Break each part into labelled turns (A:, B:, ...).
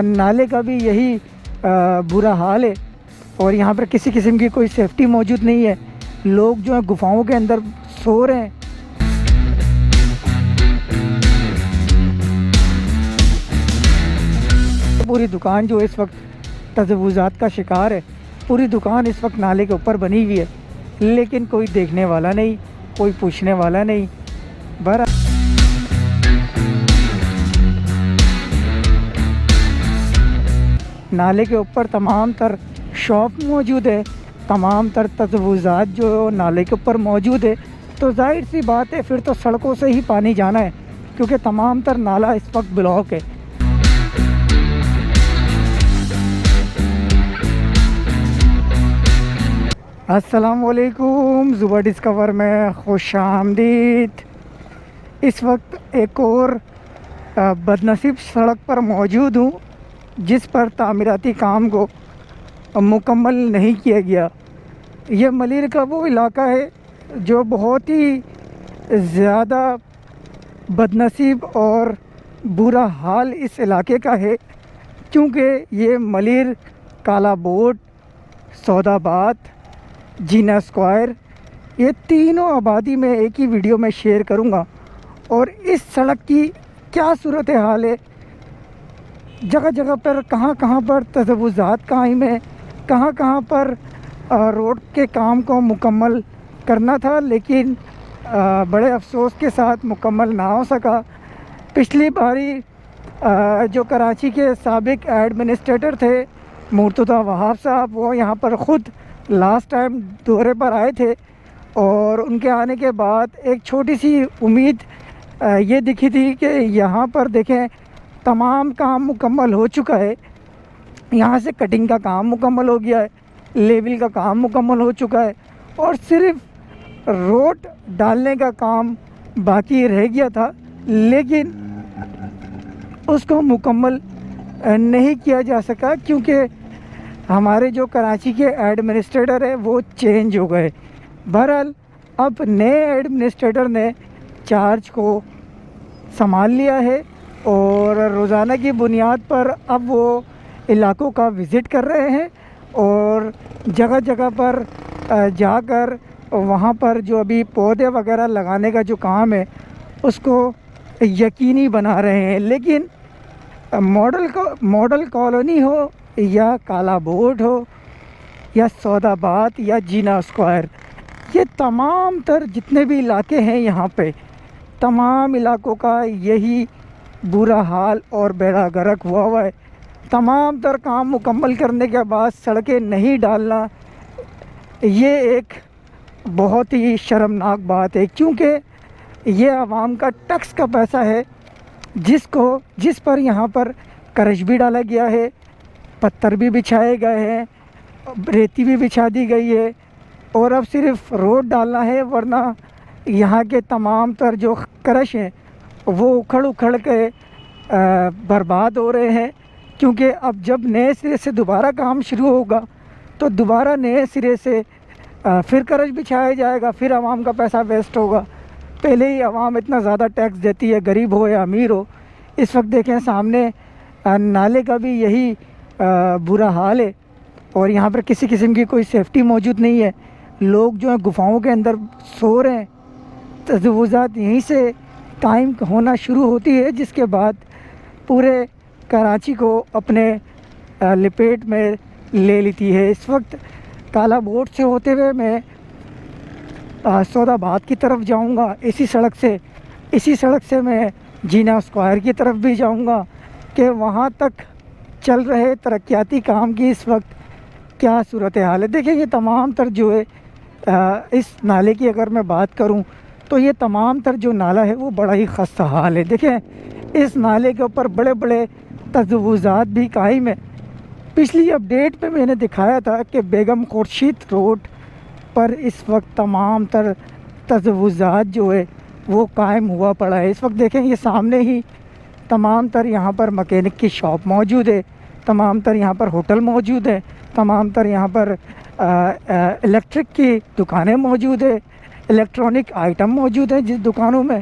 A: नाले का भी यही बुरा हाल है और यहाँ पर किसी किस्म की कोई सेफ्टी मौजूद नहीं है। लोग जो है गुफाओं के अंदर सो रहे हैं। पूरी दुकान जो इस वक्त तजव्वुज़ात का शिकार है। पूरी दुकान इस वक्त नाले के ऊपर बनी हुई है, लेकिन कोई देखने वाला नहीं, कोई पूछने वाला नहीं। बहरहाल नाले के ऊपर तमाम तर शॉप मौजूद है, तमाम तर तजव्वुज़ात जो नाले के ऊपर मौजूद है। तो जाहिर सी बात है फिर तो सड़कों से ही पानी जाना है, क्योंकि तमाम तर नाला इस वक्त ब्लॉक है। अस्सलामुअलैकुम, ज़ुबा डिस्कवर में खुश आमदीद। इस वक्त एक और बदनसीब सड़क पर मौजूद हूँ, जिस पर तामीराती काम को मुकम्मल नहीं किया गया। ये मलिर का वो इलाका है जो बहुत ही ज़्यादा बदनसीब और बुरा हाल इस इलाके का है, क्योंकि ये मलिर, काला बोट, सौदाबाद, जीना स्क्वायर, ये तीनों आबादी में एक ही वीडियो में शेयर करूँगा। और इस सड़क की क्या सूरत हाल है, जगह जगह पर कहाँ कहाँ पर तजव्वुज़ात कायम है, कहाँ कहाँ पर रोड के काम को मुकम्मल करना था, लेकिन बड़े अफसोस के साथ मुकम्मल ना हो सका। पिछली बारी जो कराची के साबिक एडमिनिस्ट्रेटर थे मुर्तज़ा वहाब साहब, वो यहाँ पर ख़ुद लास्ट टाइम दौरे पर आए थे और उनके आने के बाद एक छोटी सी उम्मीद ये दिखी थी कि यहाँ पर देखें तमाम काम मुकम्मल हो चुका है। यहाँ से कटिंग का काम मुकम्मल हो गया है, लेवल का काम मुकम्मल हो चुका है और सिर्फ रोड डालने का काम बाकी रह गया था, लेकिन उसको मुकम्मल नहीं किया जा सका, क्योंकि हमारे जो कराची के एडमिनिस्ट्रेटर है वो चेंज हो गए। बहरहाल अब नए एडमिनिस्ट्रेटर ने चार्ज को संभाल लिया है और रोज़ाना की बुनियाद पर अब वो इलाकों का विज़िट कर रहे हैं और जगह जगह पर जाकर वहाँ पर जो अभी पौधे वगैरह लगाने का जो काम है उसको यकीनी बना रहे हैं। लेकिन मॉडल कॉलोनी हो या काला बोट हो या सौदाबाद या जीना स्क्वायर, ये तमाम तर जितने भी इलाके हैं यहाँ पे, तमाम इलाकों का यही बुरा हाल और बेड़ा गर्क हुआ है। तमाम तर काम मुकम्मल करने के बाद सड़कें नहीं डालना, ये एक बहुत ही शर्मनाक बात है, क्योंकि ये आवाम का टैक्स का पैसा है जिस पर यहाँ पर करश भी डाला गया है, पत्थर भी बिछाए गए हैं, रेती भी बिछा दी गई है और अब सिर्फ रोड डालना है, वरना यहाँ के तमाम तर जो करश हैं वो उखड़ के बर्बाद हो रहे हैं। क्योंकि अब जब नए सिरे से दोबारा काम शुरू होगा तो दोबारा नए सिरे से फिर करश बिछाया जाएगा, फिर आवाम का पैसा वेस्ट होगा। पहले ही आवाम इतना ज़्यादा टैक्स देती है, गरीब हो या अमीर हो। इस वक्त देखें सामने नाले का भी यही बुरा हाल है और यहाँ पर किसी किस्म की कोई सेफ्टी मौजूद नहीं है। लोग जो है गुफाओं के अंदर सो रहे हैं। तजव्वुज़ात यहीं से कायम होना शुरू होती है, जिसके बाद पूरे कराची को अपने लपेट में ले लेती है। इस वक्त काला बोट से होते हुए मैं सौदाबाद की तरफ जाऊंगा, इसी सड़क से मैं जीना स्क्वायर की तरफ भी जाऊंगा कि वहाँ तक चल रहे तरक्याती काम की इस वक्त क्या सूरत हाल है। देखिए ये तमाम तर जो है इस नाले की अगर मैं बात करूं तो ये तमाम तर जो नाला है वो बड़ा ही खस्ता हाल है। देखें इस नाले के ऊपर बड़े बड़े तजव्वुज़ात भी कायम है। पिछली अपडेट पे मैंने दिखाया था कि बेगम खुर्शीद रोड पर इस वक्त तमाम तर तजव्वुज़ात जो है वो कायम हुआ पड़ा है। इस वक्त देखें ये सामने ही तमाम तर यहाँ पर मकैनिक की शॉप मौजूद है, तमाम तर यहाँ पर होटल मौजूद है, तमाम तर यहाँ पर इलेक्ट्रिक की दुकानें मौजूद है, इलेक्ट्रॉनिक आइटम मौजूद हैं जिस दुकानों में।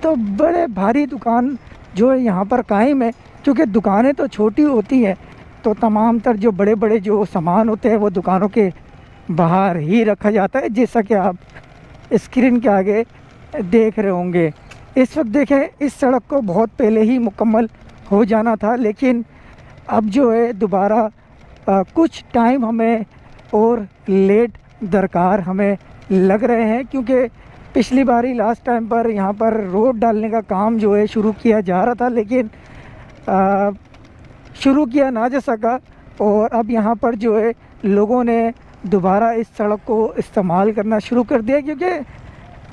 A: तो बड़े भारी दुकान जो है यहाँ पर कायम है, क्योंकि दुकानें तो छोटी होती हैं, तो तमाम तर जो बड़े बड़े जो सामान होते हैं वो दुकानों के बाहर ही रखा जाता है, जैसा कि आप स्क्रीन के आगे देख रहे होंगे। इस वक्त देखें, इस सड़क को बहुत पहले ही मुकम्मल हो जाना था, लेकिन अब जो है दोबारा कुछ टाइम हमें और लेट दरकार हमें लग रहे हैं, क्योंकि पिछली बारी लास्ट टाइम पर यहाँ पर रोड डालने का काम जो है शुरू किया जा रहा था, लेकिन शुरू किया ना जा सका। और अब यहाँ पर जो है लोगों ने दोबारा इस सड़क को इस्तेमाल करना शुरू कर दिया, क्योंकि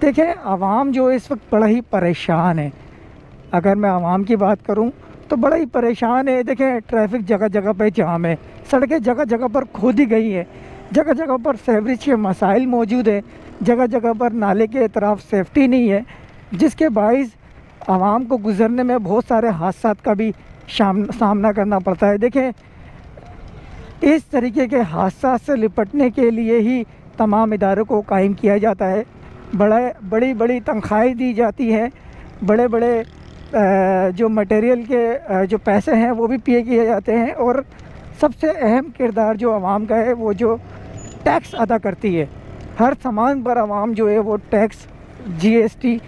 A: देखें आवाम जो है इस वक्त बड़ा ही परेशान है। अगर मैं आवाम की बात करूं तो बड़ा ही परेशान है। देखें ट्रैफिक जगह जगह पर जाम है, सड़कें जगह जगह पर खोदी गई हैं, जगह जगह पर सीवरेज के मसाइल मौजूद हैं, जगह जगह पर नाले के तरफ सेफ्टी नहीं है, जिसके बाइस आवाम को गुज़रने में बहुत सारे हादसात का भी सामना करना पड़ता है। देखें इस तरीके के हादसा से निपटने के लिए ही तमाम इदारों को कायम किया जाता है। बड़ी बड़ी तनख्वाहें दी जाती हैं, बड़े बड़े जो मटेरियल के जो पैसे हैं वो भी पे किए जाते हैं, और सबसे अहम किरदार जो आवाम का है वो जो टैक्स अदा करती है। हर सामान पर आवाम जो है वो टैक्स GST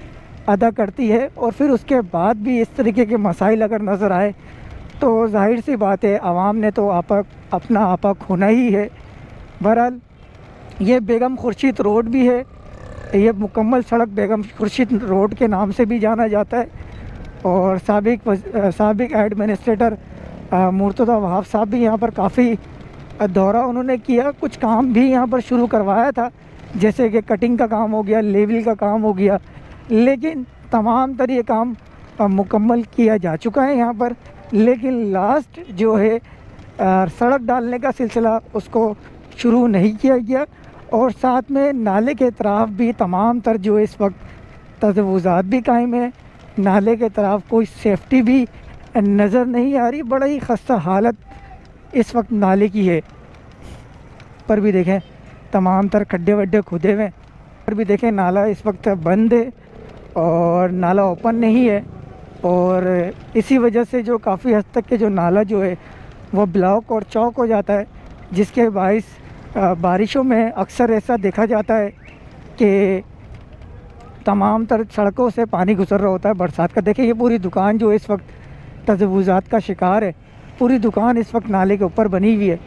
A: अदा करती है, और फिर उसके बाद भी इस तरीके के मसाइल अगर नज़र आए तो जाहिर सी बात है आवाम ने तो अपना आपा खोना ही है। बहरहाल ये बेगम खुर्शीद रोड भी है, ये मुकम्मल सड़क बेगम खुर्शीद रोड के नाम से भी जाना जाता है। और साबिक एडमिनिस्ट्रेटर मुर्तज़ा वहाब साहब भी यहाँ पर काफ़ी दौरा उन्होंने किया, कुछ काम भी यहाँ पर शुरू करवाया था, जैसे कि कटिंग का काम हो गया, लेवल का काम हो गया, लेकिन तमाम तर ये काम मुकम्मल किया जा चुका है यहाँ पर। लेकिन लास्ट जो है सड़क डालने का सिलसिला उसको शुरू नहीं किया गया, और साथ में नाले के तरफ भी तमाम तर जो इस वक्त तजव्वुज़ात भी कायम है। नाले के तरफ कोई सेफ्टी भी नज़र नहीं आ रही, बड़ा ही खस्ता हालत इस वक्त नाले की है। पर भी देखें तमाम तर खड्डे वड्डे खुदे हुए, पर भी देखें नाला इस वक्त बंद है और नाला ओपन नहीं है, और इसी वजह से जो काफ़ी हद तक के जो नाला जो है वो ब्लॉक और चौक हो जाता है, जिसके बाइस बारिशों में अक्सर ऐसा देखा जाता है कि तमाम तर सड़कों से पानी गुजर रहा होता है बरसात का। देखिए ये पूरी दुकान जो इस वक्त तजव्वुज़ात का शिकार है, पूरी दुकान इस वक्त नाले के ऊपर बनी हुई है,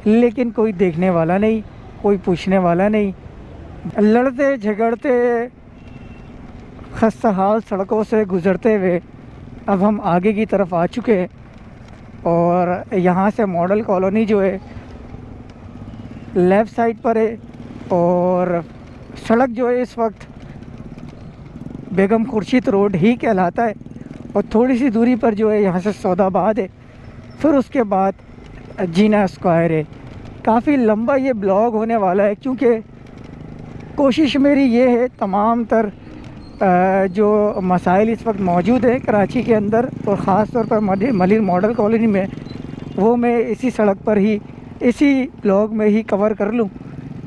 A: लेकिन कोई देखने वाला नहीं, कोई पूछने वाला नहीं। लड़ते झगड़ते खस्ता हाल सड़कों से गुज़रते हुए अब हम आगे की तरफ आ चुके हैं, और यहाँ से मॉडल कॉलोनी जो है लेफ़्ट साइड पर है, और सड़क जो है इस वक्त बेगम खुर्शीद रोड ही कहलाता है, और थोड़ी सी दूरी पर जो है यहाँ से सौदाबाद है, फिर उसके बाद जीना स्क्वायर है। काफ़ी लंबा ये ब्लॉग होने वाला है, क्योंकि कोशिश मेरी ये है तमाम तर जो मसाइल इस वक्त मौजूद है कराची के अंदर और ख़ास तौर पर मलिर मॉडल कॉलोनी में, वो मैं इसी सड़क पर ही इसी ब्लॉग में ही कवर कर लूँ।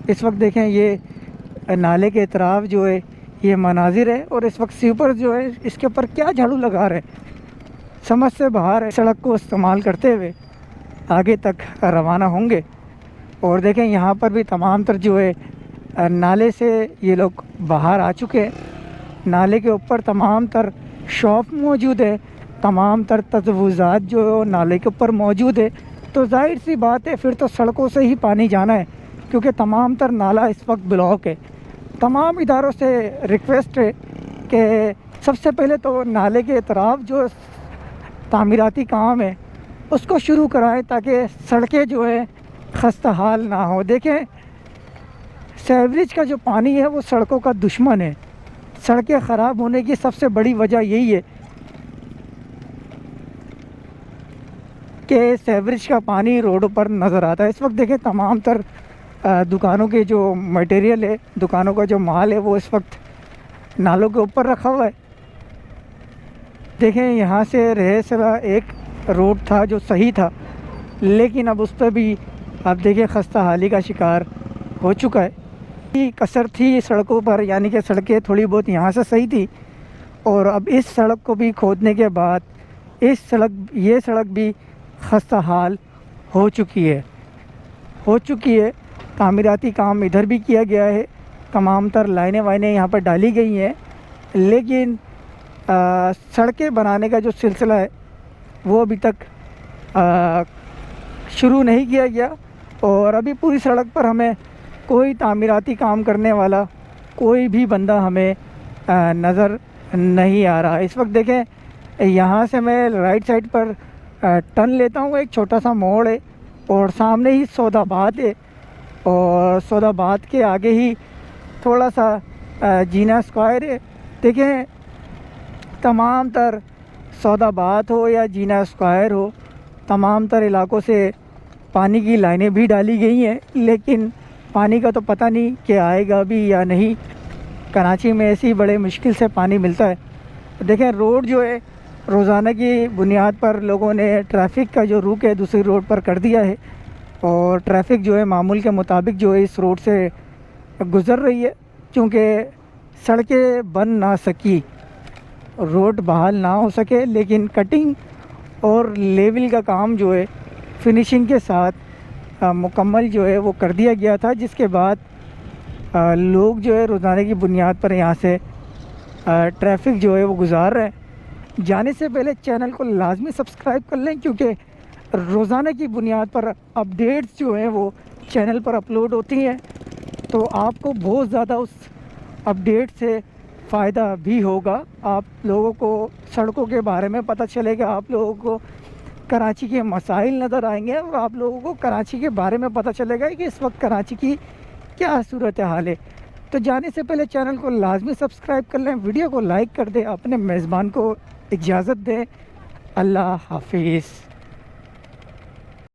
A: इस वक्त देखें ये नाले के तरफ जो है ये मनाजिर है, और इस वक्त स्वीपर जो है इसके ऊपर क्या झाड़ू लगा रहे हैं, समझ से बाहर है। सड़क को इस्तेमाल करते हुए आगे तक रवाना होंगे, और देखें यहाँ पर भी तमाम तर जो है नाले से ये लोग बाहर आ चुके हैं। नाले के ऊपर तमाम तर शॉप मौजूद है, तमाम तर तजव्वुज़ात जो नाले के ऊपर मौजूद है, तो जाहिर सी बात है फिर तो सड़कों से ही पानी जाना है, क्योंकि तमाम तर नाला इस वक्त ब्लॉक है। तमाम इदारों से रिक्वेस्ट है कि सबसे पहले तो नाले के तरफ जो तामीराती काम है उसको शुरू कराएं, ताकि सड़कें जो है खस्ता हाल ना हो। देखें सीवरेज का जो पानी है वो सड़कों का दुश्मन है, सड़कें ख़राब होने की सबसे बड़ी वजह यही है कि सीवरेज का पानी रोडों पर नज़र आता है। इस वक्त देखें तमाम तर दुकानों के जो मटेरियल है, दुकानों का जो माल है वो इस वक्त नालों के ऊपर रखा हुआ है। देखें यहाँ से रहे सरा एक रोड था जो सही था, लेकिन अब उस पर भी आप देखें खस्ता हाली का शिकार हो चुका है। कसर थी सड़कों पर, यानी कि सड़कें थोड़ी बहुत यहाँ से सही थी, और अब इस सड़क को भी खोदने के बाद ये सड़क भी खस्ता हाल हो चुकी है। तामीराती काम इधर भी किया गया है, तमाम तर लाइनें वाइनें यहाँ पर डाली गई हैं, लेकिन सड़कें बनाने का जो सिलसिला है वो अभी तक शुरू नहीं किया गया। और अभी पूरी सड़क पर हमें कोई तामीराती काम करने वाला कोई भी बंदा हमें नज़र नहीं आ रहा। इस वक्त देखें, यहाँ से मैं राइट साइड पर टर्न लेता हूँ, एक छोटा सा मोड़ है और सामने ही सौदाबाद है, और सौदाबाद के आगे ही थोड़ा सा जीना स्क्वायर है। देखें, तमाम तर सौदाबाद हो या जीना स्क्वायर हो, तमाम तर इलाकों से पानी की लाइनें भी डाली गई हैं, लेकिन पानी का तो पता नहीं कि आएगा भी या नहीं। कराची में ऐसी बड़े मुश्किल से पानी मिलता है। देखें, रोड जो है रोज़ाना की बुनियाद पर लोगों ने ट्रैफिक का जो रुख है दूसरी रोड पर कर दिया है, और ट्रैफिक जो है मामूल के मुताबिक जो है इस रोड से गुज़र रही है। क्योंकि सड़कें बन ना सकी, रोड बहाल ना हो सके, लेकिन कटिंग और लेवल का काम जो है फिनिशिंग के साथ मुकम्मल जो है वो कर दिया गया था, जिसके बाद लोग जो है रोज़ाना की बुनियाद पर यहाँ से ट्रैफिक जो है वो गुज़ार रहे हैं। जाने से पहले चैनल को लाजमी सब्सक्राइब कर लें, क्योंकि रोज़ाना की बुनियाद पर अपडेट्स जो हैं वो चैनल पर अपलोड होती हैं, तो आपको बहुत ज़्यादा उस अपडेट से फ़ायदा भी होगा। आप लोगों को सड़कों के बारे में पता चलेगा, आप लोगों को कराची के मसाइल नज़र आएंगे, और आप लोगों को कराची के बारे में पता चलेगा कि इस वक्त कराची की क्या सूरत हाल है। तो जाने से पहले चैनल को लाजमी सब्सक्राइब कर लें, वीडियो को लाइक कर दें, अपने मेज़बान को इजाज़त दें। अल्लाह हाफिज़।